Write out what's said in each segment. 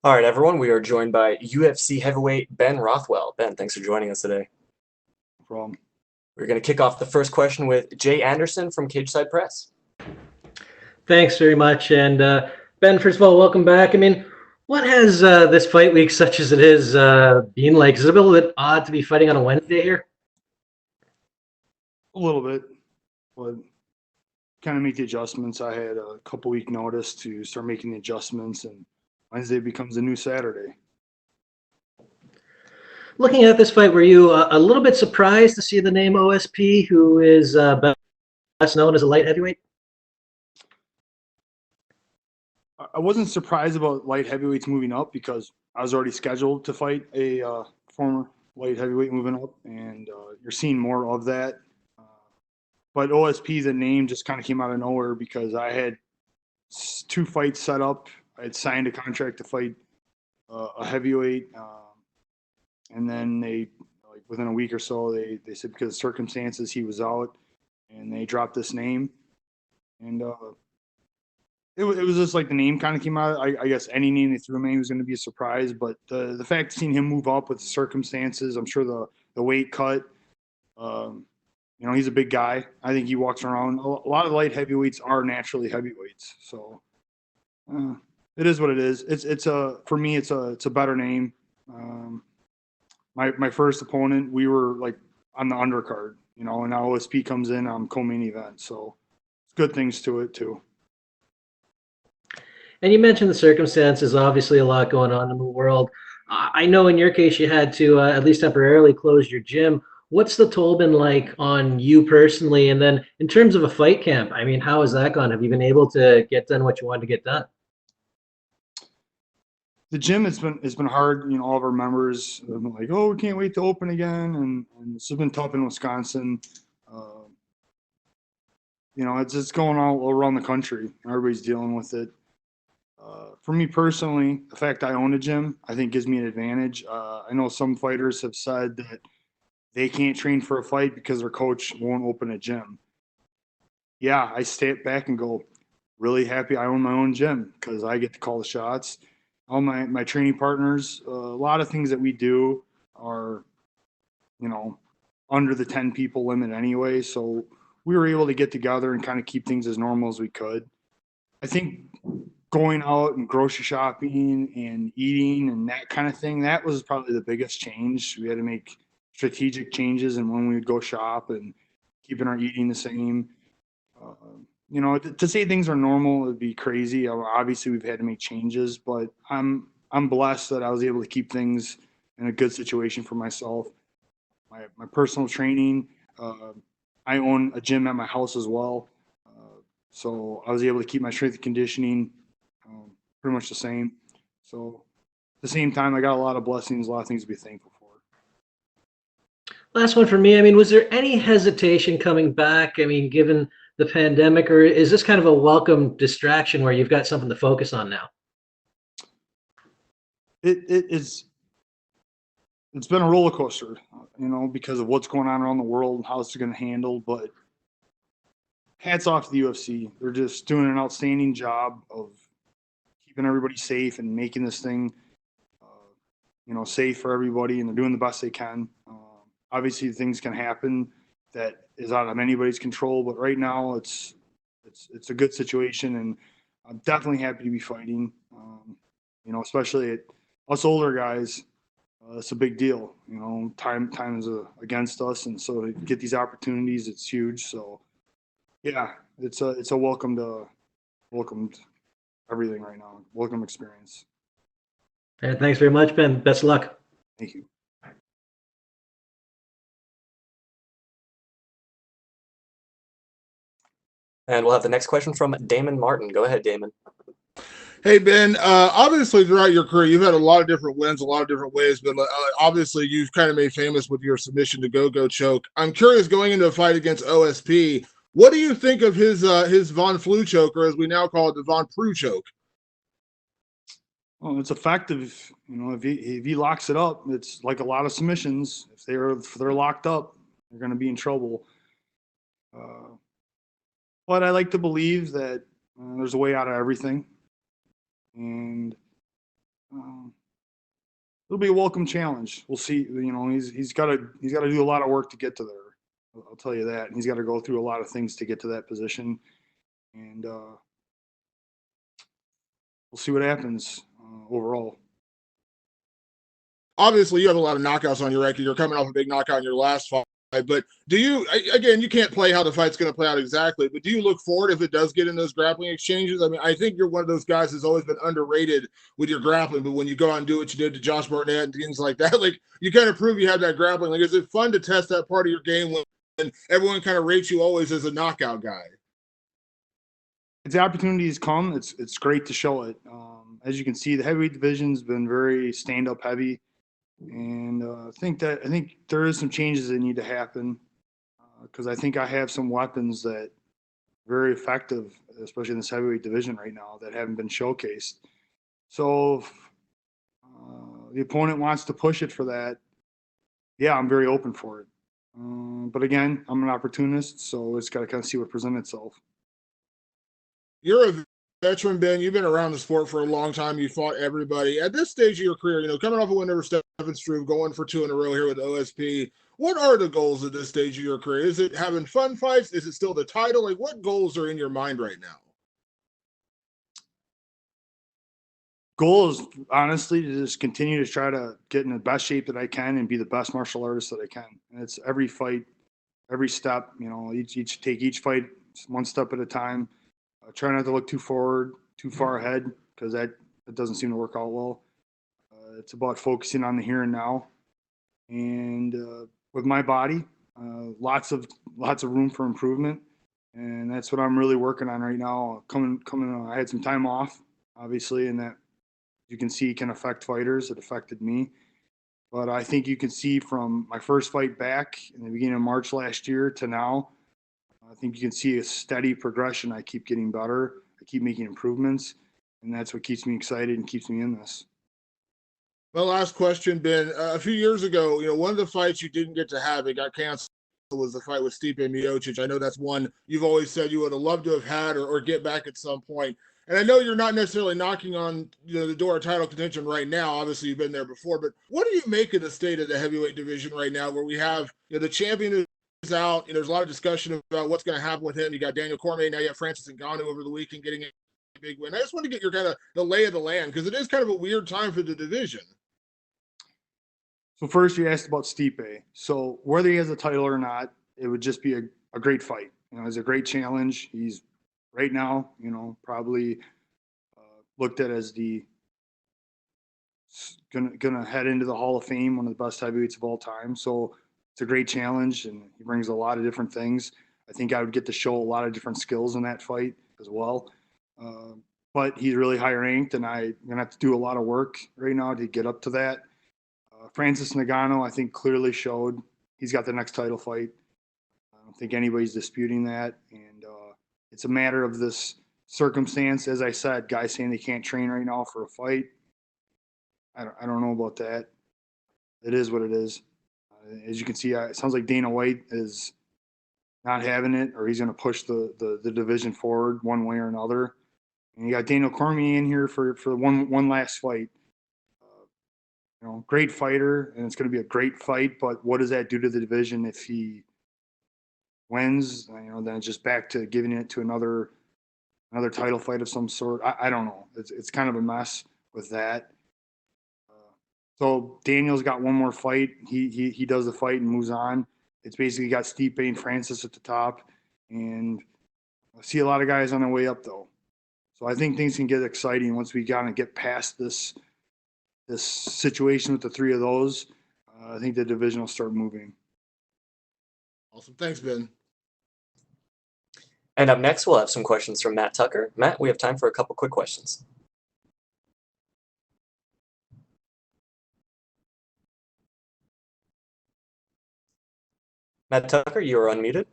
All right, everyone, we are joined by UFC heavyweight Ben Rothwell. Ben, thanks for joining us today. From We're going to kick off the first question with Jay Anderson from Cageside Press. Thanks very much. And Ben, first of all, welcome back. I mean, what has this fight week, such as it is, been like? Is it a little bit odd to be fighting on a Wednesday here? a little bit, but kind of make the adjustments. I had a couple week notice to start making the adjustments, and Wednesday becomes a new Saturday. Looking at this fight, were you a little bit surprised to see the name OSP, who is best known as a light heavyweight? I wasn't surprised about light heavyweights moving up because I was already scheduled to fight a former light heavyweight moving up, and you're seeing more of that. But OSP, the name just kind of came out of nowhere because I had two fights set up. I had signed a contract to fight a heavyweight, and then they, like within a week or so, they said because of circumstances he was out, and they dropped this name, and it was just like the name kind of came out. I guess any name they threw him in was going to be a surprise, but the fact of seeing him move up with the circumstances, I'm sure the weight cut. He's a big guy. I think he walks around. A lot of light heavyweights are naturally heavyweights, so it is what it is. It's a for me it's a better name. My first opponent, we were like on the undercard, and now OSP comes in on co-main event, so it's good things to it too. And you mentioned the circumstances, obviously a lot going on in the world. I know in your case you had to at least temporarily close your gym. What's the toll been like on you personally? And then in terms of a fight camp, I mean, how has that gone? Have you been able to get done what you wanted to get done? The gym has been hard. All of our members have been like, "Oh, we can't wait to open again," and this has been tough in Wisconsin. Uh, it's going all around the country. Everybody's dealing with it. For me personally, the fact I own a gym, I think gives me an advantage. I know some fighters have said that they can't train for a fight because their coach won't open a gym. Yeah, I step back and go, really happy I own my own gym because I get to call the shots. All my training partners, a lot of things that we do are, you know, under the 10 people limit anyway. So we were able to get together and kind of keep things as normal as we could. I think going out and grocery shopping and eating and that kind of thing, that was probably the biggest change. We had to make strategic changes in when we would go shop and keeping our eating the same. Uh, to say things are normal would be crazy. Obviously, we've had to make changes, but I'm blessed that I was able to keep things in a good situation for myself. My personal training. I own a gym at my house as well, so I was able to keep my strength and conditioning pretty much the same. So at the same time, I got a lot of blessings, a lot of things to be thankful for. Last one for me. I mean, was there any hesitation coming back? I mean, given the pandemic, or is this kind of a welcome distraction where you've got something to focus on now? It's been a roller coaster, because of what's going on around the world and how it's going to handle. But hats off to the UFC. They're just doing an outstanding job of keeping everybody safe and making this thing, safe for everybody, and they're doing the best they can. Obviously, things can happen that is out of anybody's control, but right now it's a good situation, and I'm definitely happy to be fighting. Especially at us older guys, it's a big deal. Time is against us, and so to get these opportunities, it's huge. So yeah, it's a welcomed everything right now. Welcome experience. And thanks very much, Ben. Best of luck. Thank you. And we'll have the next question from Damon Martin. Go ahead, Damon. Hey, Ben, obviously throughout your career, you've had a lot of different wins, a lot of different ways, but obviously you've kind of made famous with your submission to go choke. I'm curious, going into a fight against OSP, what do you think of his Von Flue choke, or as we now call it, the Von Preux choke? Well, it's effective. If he locks it up, it's like a lot of submissions. If they're locked up, they're going to be in trouble. But I like to believe that there's a way out of everything. And it'll be a welcome challenge. We'll see. You know, he's got to do a lot of work to get to there. I'll tell you that. And he's got to go through a lot of things to get to that position. And we'll see what happens overall. Obviously, you have a lot of knockouts on your record. You're coming off a big knockout in your last fight. But do you, again, you can't play how the fight's going to play out exactly, but do you look forward if it does get in those grappling exchanges? I mean, I think you're one of those guys who's always been underrated with your grappling, but when you go out and do what you did to Josh Barnett and things like that, like you kind of prove you have that grappling. Like, is it fun to test that part of your game when everyone kind of rates you always as a knockout guy? As the opportunities come, it's great to show it. As you can see, the heavyweight division's been very stand-up heavy. And I think there is some changes that need to happen because I think I have some weapons that are very effective, especially in this heavyweight division right now, that haven't been showcased. So if the opponent wants to push it for that, yeah, I'm very open for it. But again, I'm an opportunist, so it's got to kind of see what presents itself. You're a veteran, Ben. You've been around the sport for a long time. You fought everybody. At this stage of your career, you know, coming off a win over Stephen Struve, going for 2 in a row here with OSP, what are the goals at this stage of your career? Is it having fun fights? Is it still the title? Like, what goals are in your mind right now? Goal is honestly to just continue to try to get in the best shape that I can and be the best martial artist that I can. And it's every fight, every step, you know, take each fight one step at a time. Try not to look too forward, too far ahead, because that doesn't seem to work out well. It's about focusing on the here and now. And with my body, lots of room for improvement, and that's what I'm really working on right now. I had some time off, obviously, and that you can see can affect fighters. It affected me, but I think you can see from my first fight back in the beginning of March last year to now, I think you can see a steady progression. I keep getting better. I keep making improvements, and that's what keeps me excited and keeps me in this. My last question, Ben. A few years ago, you know, one of the fights you didn't get to have, it got canceled, was the fight with Stipe Miocic. I know that's one you've always said you would have loved to have had or get back at some point. And I know you're not necessarily knocking on, you know, the door of title contention right now. Obviously, you've been there before. But what do you make of the state of the heavyweight division right now, where we have, you know, the champion is out, and there's a lot of discussion about what's going to happen with him. You got Daniel Cormier, now you have Francis Ngannou over the weekend getting a big win. I just want to get your kind of the lay of the land, because it is kind of a weird time for the division. So first, you asked about Stipe. So whether he has a title or not, it would just be a great fight. You know, it's a great challenge. He's right now, you know, probably looked at as the gonna head into the Hall of Fame, one of the best heavyweights of all time. So it's a great challenge, and he brings a lot of different things. I think I would get to show a lot of different skills in that fight as well. But he's really high ranked, and I'm gonna have to do a lot of work right now to get up to that. Francis Ngannou, I think, clearly showed he's got the next title fight. I don't think anybody's disputing that, and it's a matter of this circumstance. As I said, guys saying they can't train right now for a fight. I don't know about that. It is what it is. As you can see, it sounds like Dana White is not having it, or he's going to push the division forward one way or another. And you got Daniel Cormier in here for one last fight. You know, great fighter, and it's going to be a great fight. But what does that do to the division if he wins? You know, then it's just back to giving it to another title fight of some sort. I don't know. It's kind of a mess with that. So Daniel's got one more fight. He does the fight and moves on. It's basically got Stipe and Francis at the top, and I see a lot of guys on their way up though. So I think things can get exciting once we kind of get past this situation with the three of those. I think the division will start moving. Awesome. Thanks, Ben. And up next, we'll have some questions from Matt Tucker. Matt, we have time for a couple quick questions. Matt Tucker, you are unmuted.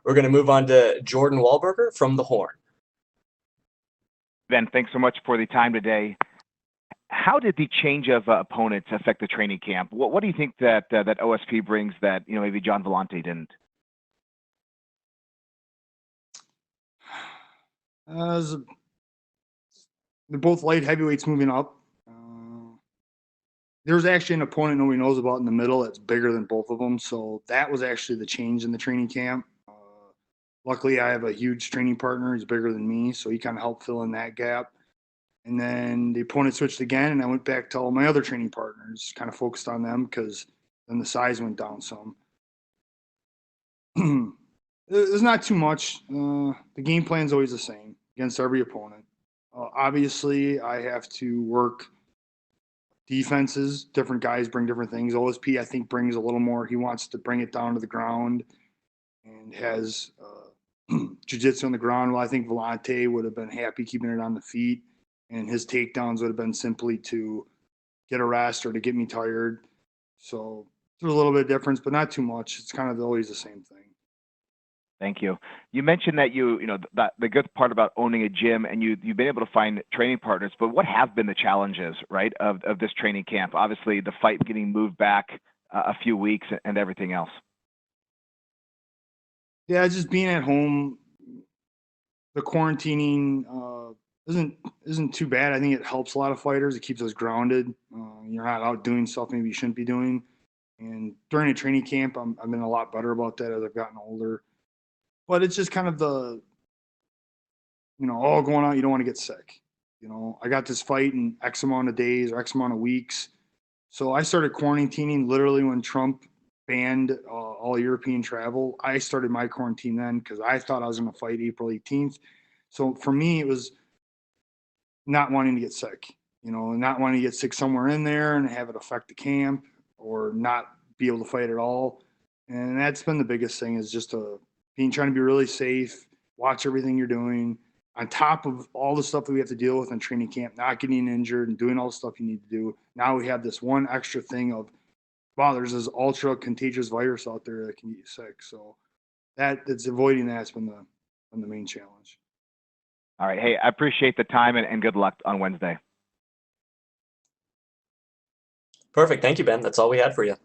We're going to move on to Jordan Wahlberger from The Horn. Ben, thanks so much for the time today. how did the change of opponents affect the training camp? What do you think that that OSP brings that maybe John Vellante didn't? As they're both light heavyweights moving up. There's actually an opponent nobody knows about in the middle that's bigger than both of them. So that was actually the change in the training camp. Luckily, I have a huge training partner. He's bigger than me, so he kind of helped fill in that gap. And then the opponent switched again, and I went back to all my other training partners, kind of focused on them because then the size went down some. There's not too much. The game plan's always the same against every opponent. Obviously, I have to work defenses. Different guys bring different things. OSP, I think, brings a little more. He wants to bring it down to the ground and has jiu-jitsu on the ground. Well, I think Vellante would have been happy keeping it on the feet, and his takedowns would have been simply to get a rest or to get me tired. So there's a little bit of difference, but not too much. It's kind of always the same thing. Thank you. You mentioned that that the good part about owning a gym and you've been able to find training partners, but what have been the challenges, right, of this training camp? Obviously, the fight getting moved back a few weeks and everything else. Yeah, just being at home, the quarantining isn't too bad. I think it helps a lot of fighters. It keeps us grounded. You're not out doing stuff maybe you shouldn't be doing. And during a training camp, I've been a lot better about that as I've gotten older. But it's just kind of the, all going on. You don't want to get sick. I got this fight in X amount of days or X amount of weeks. So I started quarantining literally when Trump banned all European travel. I started my quarantine then because I thought I was going to fight April 18th. So for me, it was not wanting to get sick, not wanting to get sick somewhere in there and have it affect the camp or not be able to fight at all. And that's been the biggest thing is just trying to be really safe, watch everything you're doing on top of all the stuff that we have to deal with in training camp, not getting injured and doing all the stuff you need to do. Now we have this one extra thing of, wow, there's this ultra contagious virus out there that can get you sick. So that's avoiding that's been the main challenge. All right. Hey, I appreciate the time and good luck on Wednesday. Perfect. Thank you, Ben. That's all we had for you.